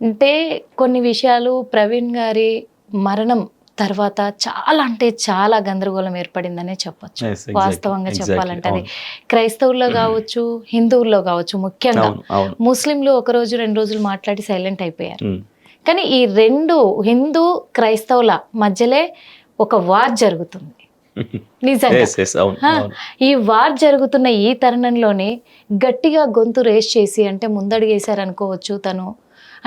అంటే కొన్ని విషయాలు ప్రవీణ్ గారి మరణం తర్వాత చాలా అంటే చాలా గందరగోళం ఏర్పడిందనే చెప్పొచ్చు. Yes, exactly, వాస్తవంగా exactly, చెప్పాలంటే అది అవును. క్రైస్తవుల్లో కావచ్చు, హిందువుల్లో కావచ్చు, ముఖ్యంగా అవును, అవును. ముస్లింలు ఒక రోజు 2 రోజులు మాట్లాడి సైలెంట్ అయిపోయారు. ఉమ్, కానీ ఈ రెండు హిందూ క్రైస్తవుల మధ్యలో ఒక వార్ జరుగుతుంది నిజంగా. yes, yes, అవును, అవును. ఈ వార్ జరుగుతున్న ఈ తరుణంలోనే గట్టిగా గొంతు రేస్ చేసి అంటే ముందడుగేశారు అనుకోవచ్చు తను,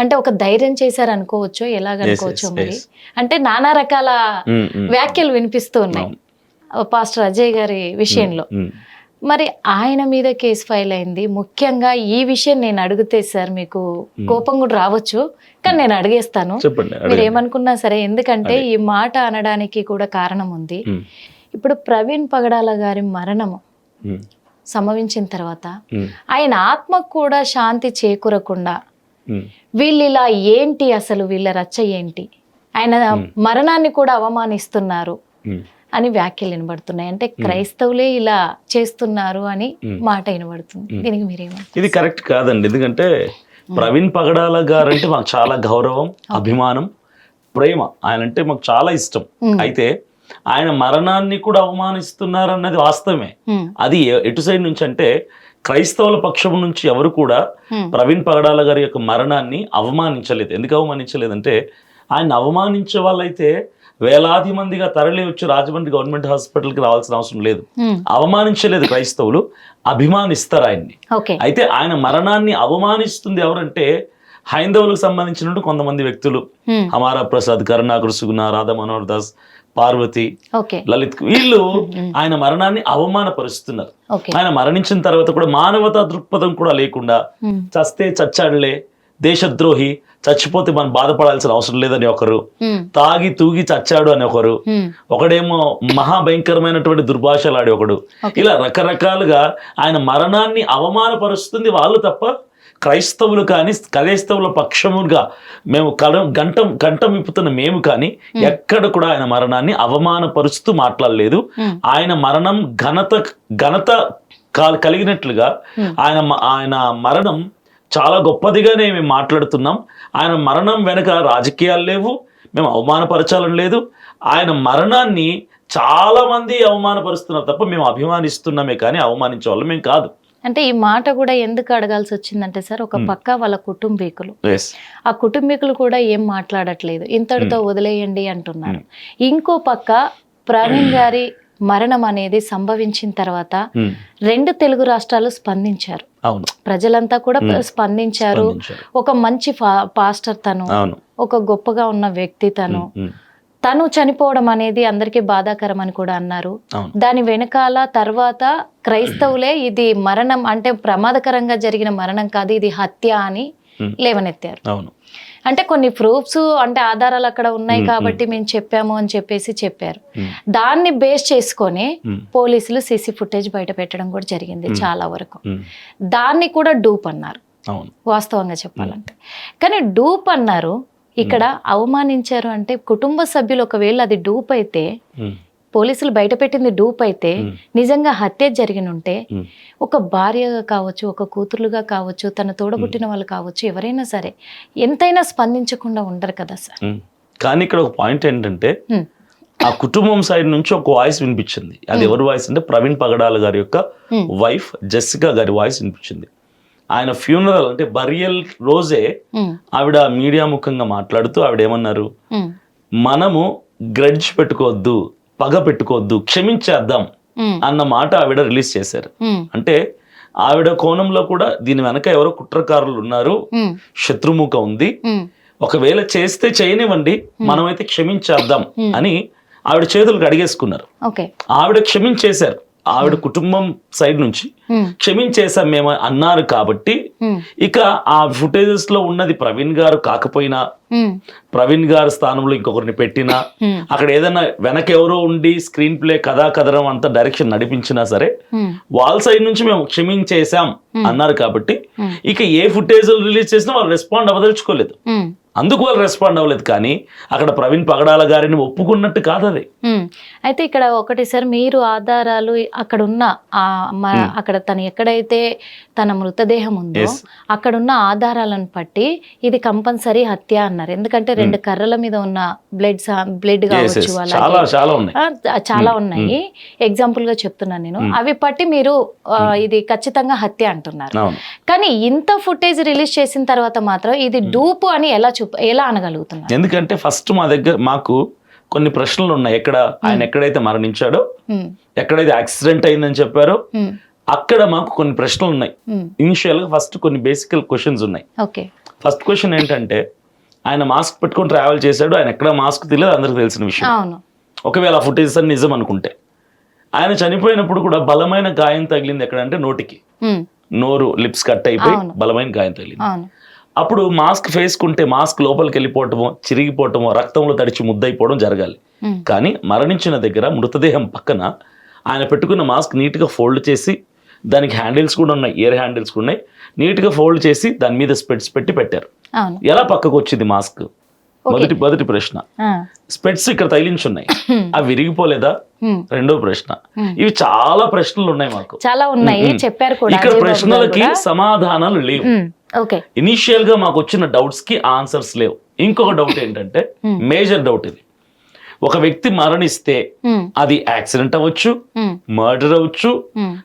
అంటే ఒక ధైర్యం చేశారు అనుకోవచ్చు, ఎలాగనుకోవచ్చు మరి, అంటే నానా రకాల వ్యాఖ్యలు వినిపిస్తూ ఉన్నాయి పాస్టర్ అజయ్ గారి విషయంలో. మరి ఆయన మీద కేసు ఫైల్ అయింది. ముఖ్యంగా ఈ విషయం నేను అడిగితే సార్ మీకు కోపం కూడా రావచ్చు, కానీ నేను అడిగేస్తాను, మీరు ఏమనుకున్నా సరే, ఎందుకంటే ఈ మాట అనడానికి కూడా కారణం ఉంది. ఇప్పుడు ప్రవీణ్ పగడాల గారి మరణము సంభవించిన తర్వాత ఆయన ఆత్మకు కూడా శాంతి చేకూరకుండా వీళ్ళు ఇలా ఏంటి, అసలు వీళ్ళ రచ్చ ఏంటి, ఆయన మరణాన్ని కూడా అవమానిస్తున్నారు అని వ్యాఖ్యలు వినబడుతున్నాయి. అంటే క్రైస్తవులే ఇలా చేస్తున్నారు అని మాట వినబడుతుంది. దీనికి మీరేమంటారు? ఇది కరెక్ట్ కాదండి. ఎందుకంటే ప్రవీణ్ పగడాల గారు అంటే మాకు చాలా గౌరవం, అభిమానం, ప్రేమ. ఆయన అంటే మాకు చాలా ఇష్టం. అయితే ఆయన మరణాన్ని కూడా అవమానిస్తున్నారు అన్నది వాస్తవమే. అది ఎటు సైడ్ నుంచి అంటే క్రైస్తవుల పక్షం నుంచి ఎవరు కూడా ప్రవీణ్ పగడాల గారి యొక్క మరణాన్ని అవమానించలేదు. ఎందుకు అవమానించలేదంటే ఆయన అవమానించే వాళ్ళైతే వేలాది మందిగా తరలి వచ్చి రాజమండ్రి గవర్నమెంట్ హాస్పిటల్కి రావాల్సిన అవసరం లేదు. అవమానించలేదు క్రైస్తవులు, అభిమానిస్తారు ఆయన్ని. అయితే ఆయన మరణాన్ని అవమానిస్తుంది ఎవరంటే హైందవులకు సంబంధించిన కొంతమంది వ్యక్తులు, హమారా ప్రసాద్, కరుణాకర్ సుగుణ, రాధా మనోహర్ దాస్, పార్వతి, లలిత్, వీళ్ళు ఆయన మరణాన్ని అవమానపరుస్తున్నారు. ఆయన మరణించిన తర్వాత కూడా మానవతా దృక్పథం కూడా లేకుండా చస్తే చచ్చాడులే, దేశద్రోహి, చచ్చిపోతే మనం బాధపడాల్సిన అవసరం లేదని ఒకరు, తాగి తూగి చచ్చాడు అని ఒకరు, ఒకడేమో మహాభయంకరమైనటువంటి దుర్భాషలాడి ఒకడు, ఇలా రకరకాలుగా ఆయన మరణాన్ని అవమానపరుస్తుంది వాళ్ళు తప్ప క్రైస్తవులు కానీ క్రైస్తవుల పక్షముగా మేము గంటం విప్పుతున్న మేము కానీ ఎక్కడ కూడా ఆయన మరణాన్ని అవమానపరుస్తూ మాట్లాడలేదు. ఆయన మరణం ఘనత కలిగినట్లుగా ఆయన మరణం చాలా గొప్పదిగానే మేము మాట్లాడుతున్నాం. ఆయన మరణం వెనక రాజకీయాలు లేవు, మేము అవమానపరచాలని లేదు. ఆయన మరణాన్ని చాలా మంది అవమానపరుస్తున్నారు తప్ప మేము అభిమానిస్తున్నామే కానీ అవమానించే వాళ్ళు మేము కాదు. అంటే ఈ మాట కూడా ఎందుకు అడగాల్సి వచ్చిందంటే సార్, ఒక పక్క వాళ్ళ కుటుంబీకులు, ఆ కుటుంబీకులు కూడా ఏం మాట్లాడట్లేదు, ఇంతటితో వదిలేయండి అంటున్నారు. ఇంకో పక్క ప్రవీణ్ గారి మరణం అనేది సంభవించిన తర్వాత 2 తెలుగు రాష్ట్రాలు స్పందించారు, ప్రజలంతా కూడా స్పందించారు. ఒక మంచి పాస్టర్ తను, ఒక గొప్పగా ఉన్న వ్యక్తి తను చనిపోవడం అనేది అందరికీ బాధాకరం అని కూడా అన్నారు. దాని వెనకాల తర్వాత క్రైస్తవులే ఇది మరణం అంటే ప్రమాదకరంగా జరిగిన మరణం కాదు, ఇది హత్య అని లేవనెత్తారు. అంటే కొన్ని ప్రూఫ్స్ అంటే ఆధారాలు అక్కడ ఉన్నాయి కాబట్టి మేము చెప్పాము అని చెప్పారు. దాన్ని బేస్ చేసుకొని పోలీసులు సీసీ ఫుటేజ్ బయట పెట్టడం కూడా జరిగింది చాలా వరకు. దాన్ని కూడా డూప్ అన్నారు వాస్తవంగా చెప్పాలంటే. కానీ డూప్ అన్నారు, ఇక్కడ అవమానించారు అంటే కుటుంబ సభ్యులు ఒకవేళ అది డూప్ అయితే, పోలీసులు బయట పెట్టింది డూప్ అయితే, నిజంగా హత్య జరిగిన ఉంటే ఒక భార్యగా కావచ్చు, ఒక కూతురుగా కావచ్చు, తన తోడబుట్టిన వాళ్ళు కావచ్చు, ఎవరైనా సరే ఎంతైనా స్పందించకుండా ఉండరు కదా సార్. కానీ ఇక్కడ ఒక పాయింట్ ఏంటంటే ఆ కుటుంబం సైడ్ నుంచి ఒక వాయిస్ వినిపించింది. అది ఎవరి వాయిస్ అంటే ప్రవీణ్ పగడాల గారి యొక్క వైఫ్ జెసికా గారి వాయిస్ వినిపించింది. ఆయన ఫ్యూనరల్ అంటే బరియల్ రోజే ఆవిడ మీడియా ముఖంగా మాట్లాడుతూ ఆవిడ ఏమన్నారు, మనము గ్రడ్జ్ పెట్టుకోవద్దు, పగ పెట్టుకోవద్దు, క్షమించేద్దాం అన్న మాట ఆవిడ రిలీజ్ చేశారు. అంటే ఆవిడ కోణంలో కూడా దీని వెనక ఎవరో కుట్రకారులు ఉన్నారు, శత్రుముఖ ఉంది, ఒకవేళ చేస్తే చేయనివ్వండి, మనమైతే క్షమించేద్దాం అని ఆవిడ చేతులు కడిగేసుకున్నారు. ఆవిడ క్షమించేశారు. ఆవిడ కుటుంబం సైడ్ నుంచి క్షమించేసాం మేము అన్నారు కాబట్టి ఇక ఆ ఫుటేజెస్ లో ఉన్నది ప్రవీణ్ గారు కాకపోయినా, ప్రవీణ్ గారి స్థానంలో ఇంకొకరిని పెట్టినా, అక్కడ ఏదైనా వెనక ఎవరో ఉండి స్క్రీన్ ప్లే కథనం అంతా డైరెక్షన్ నడిపించినా సరే వాళ్ళ సైడ్ నుంచి మేము క్షమించేసాం అన్నారు కాబట్టి ఇక ఏ ఫుటేజ్ రిలీజ్ చేసినా వాళ్ళు రెస్పాండ్ అవ్వదలుచుకోలేదు. అందుకు వాళ్ళు రెస్పాండ్ అవ్వలేదు. కానీ అక్కడ ప్రవీణ్ పగడాల గారిని ఒప్పుకున్నట్టు కాదు అది. అయితే ఇక్కడ ఒకటి సార్, మీరు ఆధారాలు అక్కడ ఉన్న అక్కడ తను ఎక్కడైతే తన మృతదేహం ఉందో అక్కడున్న ఆధారాలను బట్టి ఇది కంపల్సరీ హత్య అన్నారు. ఎందుకంటే 2 కర్రల మీద ఉన్న బ్లడ్ కావచ్చు, చాలా ఉన్నాయి. ఎగ్జాంపుల్ గా చెప్తున్నాను నేను. అవి పట్టి మీరు ఇది ఖచ్చితంగా హత్య అంటున్నారు. కానీ ఇంత ఫుటేజ్ రిలీజ్ చేసిన తర్వాత మాత్రం ఇది డూపు అని ఎలా అనగలుగుతున్నారు? ఎందుకంటే ఫస్ట్ మా దగ్గర మాకు కొన్ని ప్రశ్నలు ఉన్నాయి. ఆయన ఎక్కడైతే మరణించాడో, ఎక్కడైతే యాక్సిడెంట్ అయిందని చెప్పారో అక్కడ మాకు కొన్ని ప్రశ్నలు ఉన్నాయి. ఇనిషియల్ గా ఫస్ట్ కొన్ని బేసికల్ క్వశ్చన్స్ ఉన్నాయి. ఫస్ట్ క్వశ్చన్ ఏంటంటే, ఆయన మాస్క్ పెట్టుకొని ట్రావెల్ చేశాడు, ఆయన ఎక్కడ మాస్క్ తెలియదు, అందరికి తెలిసిన విషయం. ఒకవేళ ఆ ఫుటేజెస్ అని నిజం అనుకుంటే, ఆయన చనిపోయినప్పుడు కూడా బలమైన గాయం తగిలింది ఎక్కడంటే నోటికి, నోరు లిప్స్ కట్ అయిపోయి బలమైన గాయం తగిలింది. అప్పుడు మాస్క్ వేసుకుంటే మాస్క్ లోపలికి వెళ్ళిపోవటమో, చిరిగిపోవటమో, రక్తంలో తడిచి ముద్దయిపోవడం జరగాలి. కానీ మరణించిన దగ్గర మృతదేహం పక్కన ఆయన పెట్టుకున్న మాస్క్ నీట్గా ఫోల్డ్ చేసి, దానికి హ్యాండిల్స్ కూడా ఉన్నాయి, ఇయర్ హ్యాండిల్స్ కూడా ఉన్నాయి, నీట్గా ఫోల్డ్ చేసి దాని మీద స్పెట్స్ పెట్టి పెట్టారు. ఎలా పక్కకు వచ్చింది మాస్క్? మొదటి ప్రశ్న. స్పెట్స్ ఇక్కడ తగిలించున్నాయి, అవి విరిగిపోలేదా? రెండో ప్రశ్న. ఇవి చాలా ప్రశ్నలు ఉన్నాయి మాకు, చాలా ఉన్నాయి చెప్పారు కూడా. ఇక్కడ ప్రశ్నలకి సమాధానాలు లేవు. ఇనిషియల్ గా మాకు వచ్చిన డౌట్స్ కి ఆన్సర్స్ లేవు. ఇంకొక డౌట్ ఏంటంటే, మేజర్ డౌట్ ఇది, ఒక వ్యక్తి మరణిస్తే అది యాక్సిడెంట్ అవ్వచ్చు, మర్డర్ అవ్వచ్చు,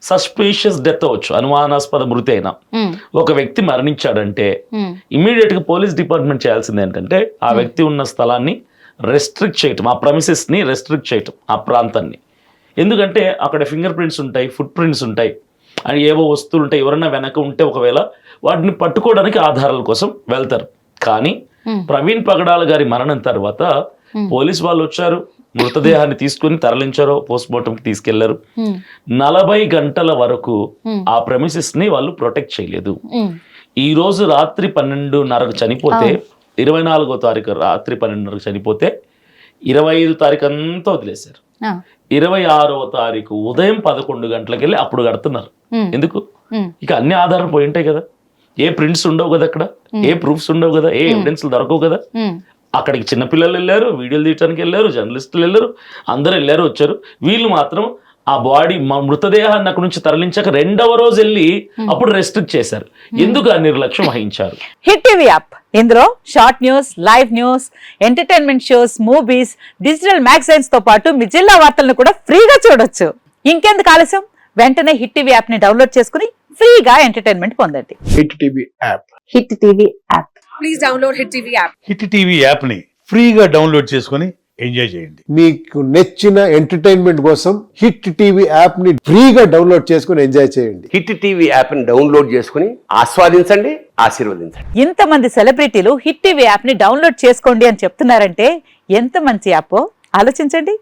సస్పిషియస్ డెత్ అవ్వచ్చు, అనుమానాస్పద మృతి అయినా. ఒక వ్యక్తి మరణించాడంటే ఇమ్మీడియట్ గా పోలీస్ డిపార్ట్మెంట్ చేయాల్సింది ఏంటంటే, ఆ వ్యక్తి ఉన్న స్థలాన్ని రెస్ట్రిక్ట్ చేయటం, ఆ ప్రమిసెస్ ని రెస్ట్రిక్ట్ చేయటం, ఆ ప్రాంతాన్ని. ఎందుకంటే అక్కడ ఫింగర్ ప్రింట్స్ ఉంటాయి, ఫుట్ ప్రింట్స్ ఉంటాయి, అని ఏవో వస్తువులు ఉంటాయి. ఎవరన్నా వెనక ఉంటే ఒకవేళ వాటిని పట్టుకోవడానికి ఆధారాల కోసం వెళ్తారు. కానీ ప్రవీణ్ పగడాల గారి మరణం తర్వాత పోలీస్ వాళ్ళు వచ్చారు, మృతదేహాన్ని తీసుకుని తరలించారో, పోస్ట్ మార్టంకి తీసుకెళ్లారు. 40 గంటల వరకు ఆ ప్రెమిసెస్ ని వాళ్ళు ప్రొటెక్ట్ చేయలేదు. ఈ రోజు రాత్రి 12:30కు చనిపోతే, 24వ తారీఖు రాత్రి 12:30కు చనిపోతే 25వ తారీఖు అంతా వదిలేశారు. 26వ తారీఖు ఉదయం 11 గంటలకు వెళ్ళి అప్పుడు కడుతున్నారు. ఎందుకు? ఇక అన్ని ఆధారాలు పోయి ఉంటాయి కదా, ఏ ప్రింట్స్ ఉండవు కదా, అక్కడ ఏ ప్రూఫ్స్ ఉండవు కదా, ఏ ఎవిడెన్స్లు దొరకవు కదా. అక్కడికి చిన్నపిల్లలు వెళ్ళారు, వీడియోలు తీయడానికి వెళ్ళారు, జర్నలిస్టులు వెళ్ళారు, అందరూ వెళ్ళారు, వచ్చారు. వీళ్ళు మాత్రం ఆ బాడీ మృతదేహాన్ని అక్కడ నుంచి తరలించాక 2వ రోజు వెళ్ళి అప్పుడు రెస్ట్రిక్ట్ చేశారు. ఎందుకు ఆ నిర్లక్ష్యం వహించారు? హిట్ టీవీ యాప్, ఇందులో short news, live news, entertainment shows, movies, digital magazines తో పాటు మీ జిల్లా వార్తలను కూడా ఫ్రీగా చూడొచ్చు. ఇంకెందుకు ఆలస్యం, వెంటనే హిట్ టీవీ యాప్ ని డౌన్లోడ్ చేసుకుని ఫ్రీగా ఎంటర్టైన్మెంట్ పొందండి. Hit TV app. Hit TV app. Please download hit TV app. Hit TV app ని ఫ్రీగా డౌన్లోడ్ చేసుకుని ఎంజాయ్ చేయండి. మీకు నచ్చిన ఎంటర్టైన్మెంట్ కోసం హిట్ టీవీ యాప్ ని ఫ్రీగా డౌన్లోడ్ చేసుకుని ఎంజాయ్ చేయండి. హిట్ టీవీ యాప్ ని డౌన్లోడ్ చేసుకుని ఆస్వాదించండి, ఆశీర్వదించండి. ఇంతమంది సెలబ్రిటీలు హిట్ టీవీ యాప్ ని డౌన్లోడ్ చేసుకోండి అని చెప్తున్నారంటే ఎంత మంచి యాప్ ఆలోచించండి.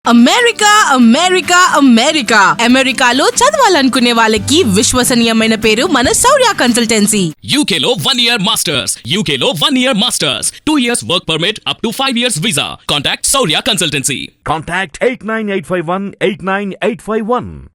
అమెరికా అమెరికా అమెరికా అమెరికాలో చదవాలనుకునే వాళ్ళకి విశ్వసనీయమైన పేరు మన శౌర్య కన్సల్టెన్సీ. UK లో 1 year masters, UK లో 1 year masters, 2 years work permit up to 5 years visa. Contact Saurya Consultancy. Contact 89851 89851.